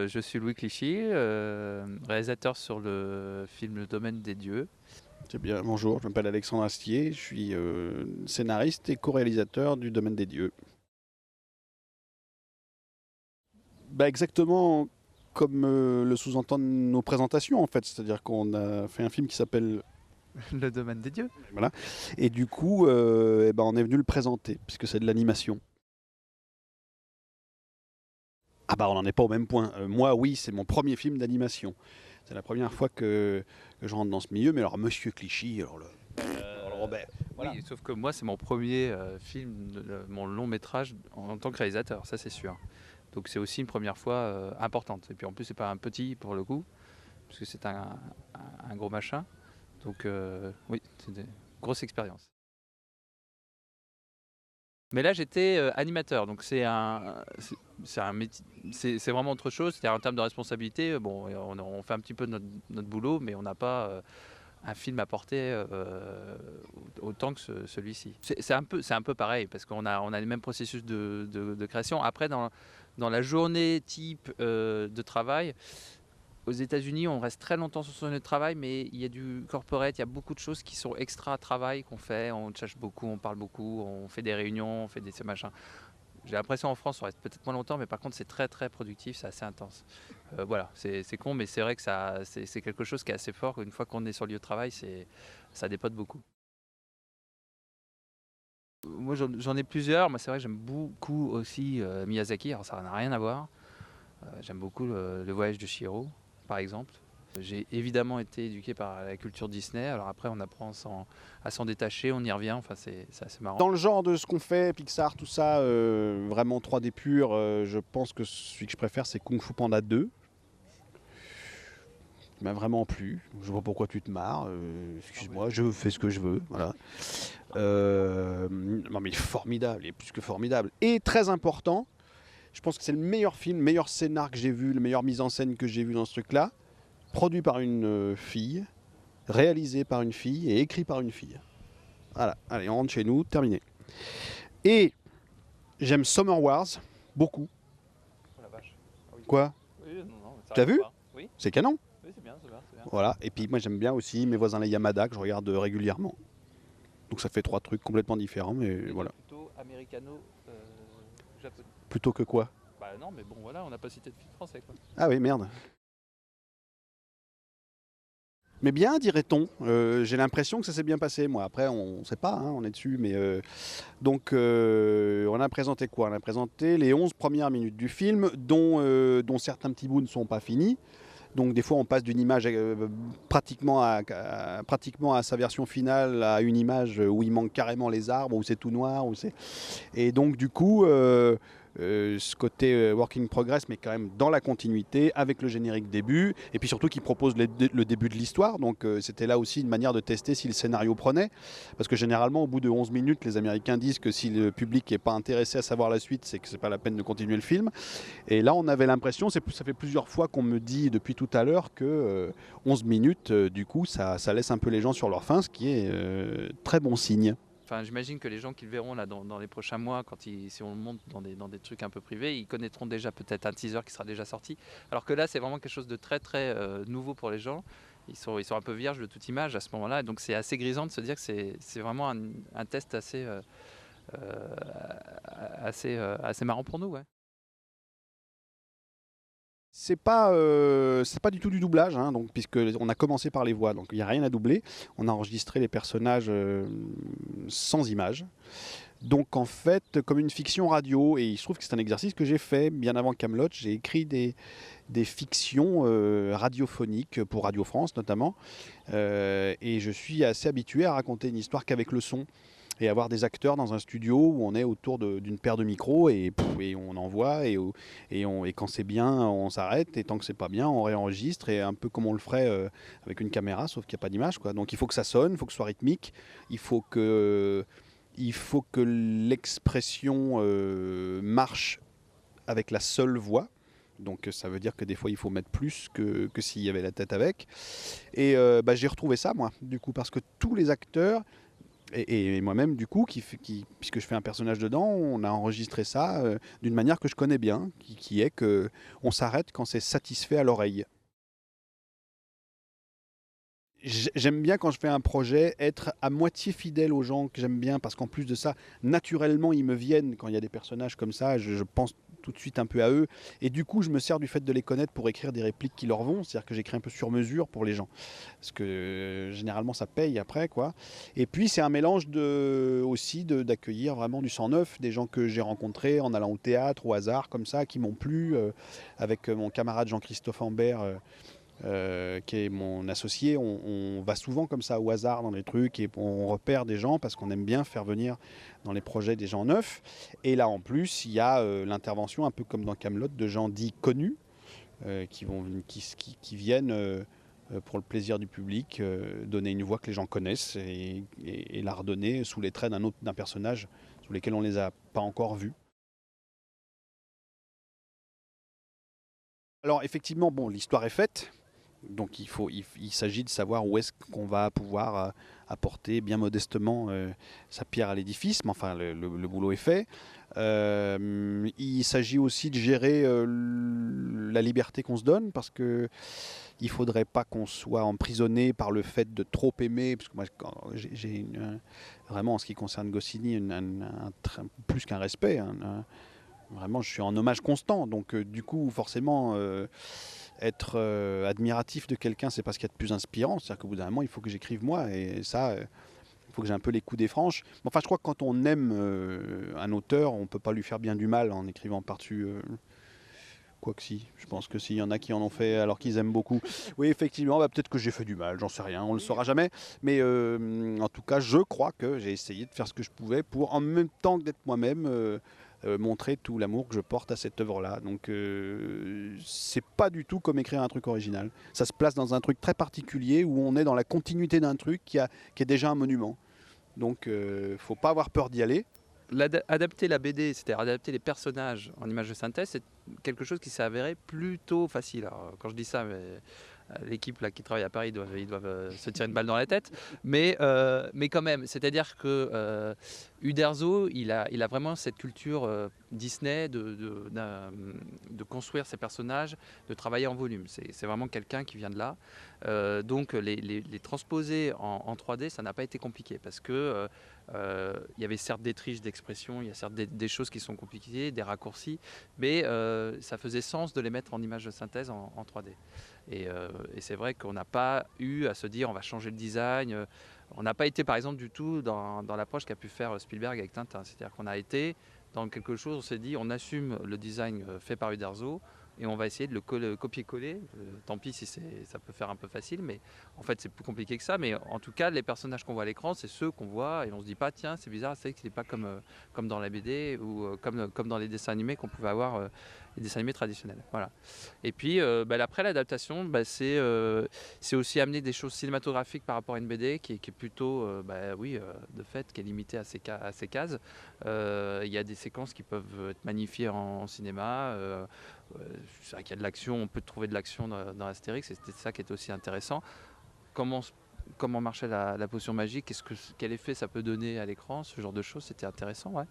je suis Louis Clichy, réalisateur sur le film Le Domaine des Dieux. C'est bien, bonjour, je m'appelle Alexandre Astier, je suis scénariste et co-réalisateur du Domaine des Dieux. Bah, exactement comme le sous-entendent nos présentations en fait, c'est-à-dire qu'on a fait un film qui s'appelle Le Domaine des Dieux. Voilà, et du coup on est venu le présenter puisque c'est de l'animation. Ah bah on n'en est pas au même point. Moi oui, c'est mon premier film d'animation. C'est la première fois que je rentre dans ce milieu, mais alors Monsieur Clichy, alors le Robert. Voilà. Oui, sauf que moi c'est mon premier film, mon long métrage en tant que réalisateur, ça c'est sûr. Donc c'est aussi une première fois importante. Et puis en plus c'est pas un petit pour le coup, parce que c'est un gros machin. Donc oui, c'est une grosse expérience. Mais là j'étais animateur, donc c'est un métier, c'est vraiment autre chose. C'est en termes de responsabilité, bon, on fait un petit peu notre boulot, mais on n'a pas un film à porter autant que celui-ci. C'est un peu pareil, parce qu'on a les mêmes processus de création. Après, dans la journée type de travail, aux États-Unis, on reste très longtemps sur son lieu de travail, mais il y a du corporate, il y a beaucoup de choses qui sont extra travail qu'on fait. On cherche beaucoup, on parle beaucoup, on fait des réunions, on fait ces machins. J'ai l'impression en France, on reste peut-être moins longtemps, mais par contre, c'est très très productif, c'est assez intense. Voilà, c'est con, mais c'est vrai que c'est quelque chose qui est assez fort. Une fois qu'on est sur le lieu de travail, ça dépote beaucoup. Moi, j'en ai plusieurs. Moi, c'est vrai que j'aime beaucoup aussi Miyazaki. Alors, ça n'a rien à voir. J'aime beaucoup le voyage de Chihiro, par exemple. J'ai évidemment été éduqué par la culture Disney. Alors après, on apprend à s'en détacher, on y revient. Enfin, c'est assez marrant. Dans le genre de ce qu'on fait, Pixar, tout ça, vraiment 3D pur, je pense que celui que je préfère, c'est Kung Fu Panda 2. Il m'a vraiment plu. Je vois pourquoi tu te marres. Excuse-moi, je fais ce que je veux. Voilà. Non, mais il est formidable, il est plus que formidable. Et très important, je pense que c'est le meilleur film, le meilleur scénar que j'ai vu, la meilleure mise en scène que j'ai vu dans ce truc-là. Produit par une fille, réalisé par une fille et écrit par une fille. Voilà, allez, on rentre chez nous, terminé. Et j'aime Summer Wars, beaucoup. Oh la vache. Ah oui. Quoi? Oui, non, T'as vu? Oui, C'est canon. oui, c'est bien, c'est bien. Voilà, et puis moi j'aime bien aussi Mes voisins les Yamada, que je regarde régulièrement. Donc ça fait 3 trucs complètement différents, mais voilà. Plutôt américano-japonais. Plutôt que quoi? Bah non, mais bon, voilà, on n'a pas cité de film français, quoi. Ah oui, merde. Mais bien, dirait-on. J'ai l'impression que ça s'est bien passé. Moi, après, on ne sait pas, hein, on est dessus. Mais donc, on a présenté quoi? On a présenté les 11 premières minutes du film, dont certains petits bouts ne sont pas finis. Donc, des fois, on passe d'une image pratiquement à sa version finale à une image où il manque carrément les arbres, où c'est tout noir. Et donc, du coup, ce côté work in progress, mais quand même dans la continuité, avec le générique début, et puis surtout qui propose le début de l'histoire. Donc c'était là aussi une manière de tester si le scénario prenait. Parce que généralement, au bout de 11 minutes, les Américains disent que si le public n'est pas intéressé à savoir la suite, c'est que c'est pas la peine de continuer le film. Et là, on avait l'impression, ça fait plusieurs fois qu'on me dit depuis tout à l'heure que 11 minutes, du coup, ça laisse un peu les gens sur leur faim, ce qui est très bon signe. Enfin, j'imagine que les gens qui le verront là dans les prochains mois, si on le monte dans des trucs un peu privés, ils connaîtront déjà peut-être un teaser qui sera déjà sorti. Alors que là, c'est vraiment quelque chose de très très nouveau pour les gens. Ils sont un peu vierges de toute image à ce moment-là. Donc c'est assez grisant de se dire que c'est vraiment un test assez marrant pour nous. Ouais. C'est pas du tout du doublage, hein, donc, puisque on a commencé par les voix, donc il n'y a rien à doubler. On a enregistré les personnages sans images. Donc en fait, comme une fiction radio, et il se trouve que c'est un exercice que j'ai fait bien avant Kaamelott. J'ai écrit des fictions radiophoniques pour Radio France notamment, et je suis assez habitué à raconter une histoire qu'avec le son. Et avoir des acteurs dans un studio où on est autour d'une paire de micros et on envoie et quand c'est bien on s'arrête et tant que c'est pas bien on réenregistre, et un peu comme on le ferait avec une caméra, sauf qu'il n'y a pas d'image, quoi. Donc il faut que ça sonne, il faut que ce soit rythmique, il faut que l'expression marche avec la seule voix. Donc ça veut dire que des fois il faut mettre plus que s'il y avait la tête avec. Et j'ai retrouvé ça moi, du coup, parce que tous les acteurs Et moi-même, du coup, puisque je fais un personnage dedans, on a enregistré ça d'une manière que je connais bien, qui est que on s'arrête quand c'est satisfait à l'oreille. J'aime bien quand je fais un projet être à moitié fidèle aux gens que j'aime bien parce qu'en plus de ça, naturellement ils me viennent quand il y a des personnages comme ça, je pense tout de suite un peu à eux et du coup je me sers du fait de les connaître pour écrire des répliques qui leur vont, c'est-à-dire que j'écris un peu sur mesure pour les gens parce que généralement ça paye après quoi. Et puis c'est un mélange aussi d'accueillir vraiment du sang neuf, des gens que j'ai rencontrés en allant au théâtre au hasard comme ça qui m'ont plu avec mon camarade Jean-Christophe Ambert qui est mon associé, on va souvent comme ça au hasard dans les trucs et on repère des gens parce qu'on aime bien faire venir dans les projets des gens neufs. Et là en plus, il y a l'intervention un peu comme dans Camelot de gens dits connus qui viennent pour le plaisir du public donner une voix que les gens connaissent et la redonner sous les traits d'un personnage sous lesquels on ne les a pas encore vus. Alors effectivement, bon, l'histoire est faite. Donc il s'agit de savoir où est-ce qu'on va pouvoir apporter bien modestement sa pierre à l'édifice, mais enfin le boulot est fait. Il s'agit aussi de gérer la liberté qu'on se donne, parce que il faudrait pas qu'on soit emprisonné par le fait de trop aimer, parce que moi vraiment en ce qui concerne Goscinny plus qu'un respect. Vraiment, je suis en hommage constant, donc du coup forcément être admiratif de quelqu'un, c'est pas ce qu'il y a de plus inspirant. C'est-à-dire qu'au bout d'un moment, il faut que j'écrive moi. Et ça, il faut que j'ai un peu les coups des franches. Enfin, je crois que quand on aime un auteur, on peut pas lui faire bien du mal en écrivant par-dessus. Quoique si, je pense que s'il y en a qui en ont fait alors qu'ils aiment beaucoup. Oui, effectivement, bah, peut-être que j'ai fait du mal, j'en sais rien, on le saura jamais. Mais en tout cas, je crois que j'ai essayé de faire ce que je pouvais pour, en même temps que d'être moi-même, montrer tout l'amour que je porte à cette œuvre-là. Donc c'est pas du tout comme écrire un truc original. Ça se place dans un truc très particulier où on est dans la continuité d'un truc qui est déjà un monument. Donc faut pas avoir peur d'y aller. Adapter la BD, c'est-à-dire adapter les personnages en images de synthèse, c'est quelque chose qui s'est avéré plutôt facile. Alors, quand je dis ça, l'équipe là, qui travaille à Paris, ils doivent se tirer une balle dans la tête. Mais quand même, c'est-à-dire que Uderzo, il a vraiment cette culture Disney de construire ses personnages, de travailler en volume. C'est vraiment quelqu'un qui vient de là. Donc les transposer en 3D, ça n'a pas été compliqué parce que il y avait certes des triches d'expression, il y a certes des choses qui sont compliquées, des raccourcis, mais ça faisait sens de les mettre en images de synthèse en 3D. Et c'est vrai qu'on n'a pas eu à se dire on va changer le design. On n'a pas été par exemple du tout dans l'approche qu'a pu faire Spielberg avec Tintin. C'est-à-dire qu'on a été dans quelque chose, on s'est dit on assume le design fait par Uderzo et on va essayer de le copier-coller. Tant pis si ça peut faire un peu facile, mais en fait c'est plus compliqué que ça. Mais en tout cas, les personnages qu'on voit à l'écran, c'est ceux qu'on voit et on se dit pas tiens c'est bizarre, c'est vrai qu'il n'est pas comme dans la BD ou comme dans les dessins animés qu'on pouvait avoir, les dessins animés traditionnels. Voilà. Et puis après l'adaptation, c'est aussi amener des choses cinématographiques par rapport à une BD qui est plutôt, de fait, qui est limitée à ces cases. Il y a des séquences qui peuvent être magnifiées en cinéma. C'est vrai qu'il y a de l'action, on peut trouver de l'action dans Astérix, et c'était ça qui était aussi intéressant. Comment marchait la potion magique, quel effet ça peut donner à l'écran, ce genre de choses, c'était intéressant, ouais.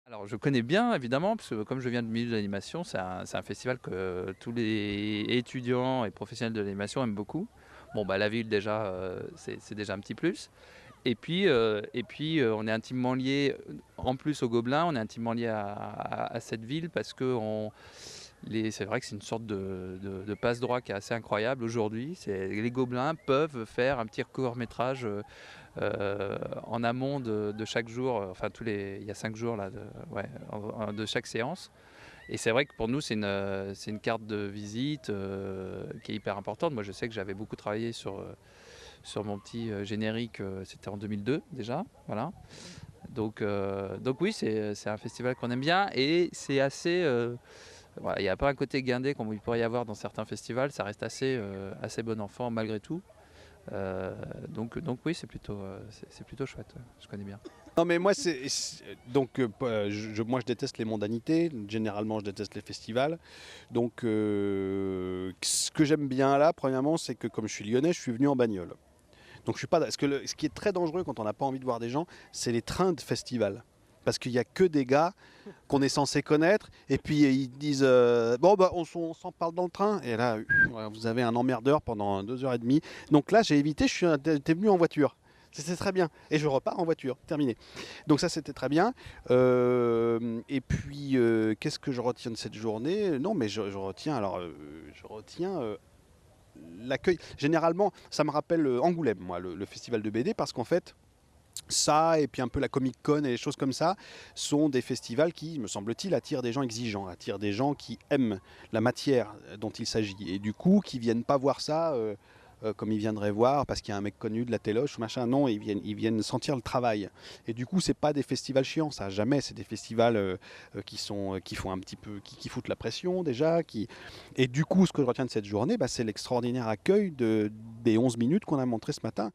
Alors je connais bien évidemment, parce que comme je viens du milieu de l'animation, c'est un festival que tous les étudiants et professionnels de l'animation aiment beaucoup. Bon bah la ville déjà, c'est déjà un petit plus. Et puis, on est intimement lié, en plus au Gobelin, on est intimement lié à cette ville parce que c'est vrai que c'est une sorte de passe-droit qui est assez incroyable aujourd'hui. Les Gobelins peuvent faire un petit court-métrage en amont de chaque jour, enfin il y a 5 jours là, de chaque séance. Et c'est vrai que pour nous, c'est une carte de visite qui est hyper importante. Moi, je sais que j'avais beaucoup travaillé sur mon petit générique, c'était en 2002 déjà. Voilà. Donc oui, c'est un festival qu'on aime bien et c'est assez. Voilà, il n'y a pas un côté guindé comme il pourrait y avoir dans certains festivals. Ça reste assez bon enfant malgré tout. Donc oui, c'est plutôt chouette. Je connais bien. Non mais moi donc moi je déteste les mondanités, généralement je déteste les festivals. Donc ce que j'aime bien là premièrement c'est que comme je suis lyonnais, je suis venu en bagnole. Donc je suis pas. Parce que ce qui est très dangereux quand on n'a pas envie de voir des gens, c'est les trains de festival. Parce qu'il n'y a que des gars qu'on est censé connaître, et puis ils disent bon bah on s'en parle dans le train, et là vous avez un emmerdeur pendant 2 h 30. Donc là j'ai évité, t'es venu en voiture. C'était très bien. Et je repars en voiture, terminé. Donc ça c'était très bien. Et puis qu'est-ce que je retiens de cette journée? Non mais je retiens je retiens l'accueil. Généralement ça me rappelle Angoulême, moi, le festival de BD, parce qu'en fait ça, et puis un peu la Comic Con et les choses comme ça, sont des festivals qui, me semble-t-il, attirent des gens exigeants, attirent des gens qui aiment la matière dont il s'agit. Et du coup, qui viennent pas voir ça comme ils viendraient voir parce qu'il y a un mec connu de la téloche ou machin. Non, ils viennent sentir le travail. Et du coup, c'est pas des festivals chiants, ça, jamais. C'est des festivals qui font un petit peu, qui foutent la pression déjà. Et du coup, ce que je retiens de cette journée, bah, c'est l'extraordinaire accueil des 11 minutes qu'on a montré ce matin.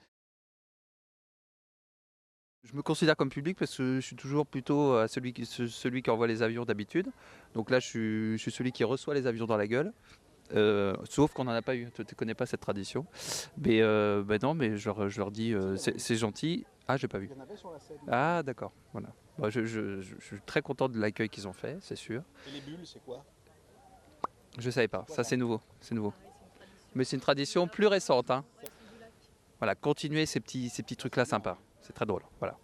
Je me considère comme public parce que je suis toujours plutôt celui qui envoie les avions d'habitude. Donc là, je suis celui qui reçoit les avions dans la gueule. Sauf qu'on n'en a pas eu. Tu ne connais pas cette tradition. Mais bah non, mais je leur dis, c'est gentil. Ah, j'ai pas vu. Ah, d'accord. Voilà. Bah, je suis très content de l'accueil qu'ils ont fait, c'est sûr. Et les bulles, c'est quoi? Je savais pas. Ça, c'est nouveau. C'est nouveau. Mais c'est une tradition plus récente, hein. Voilà, continuer ces petits trucs-là sympas. C'est très drôle. Voilà.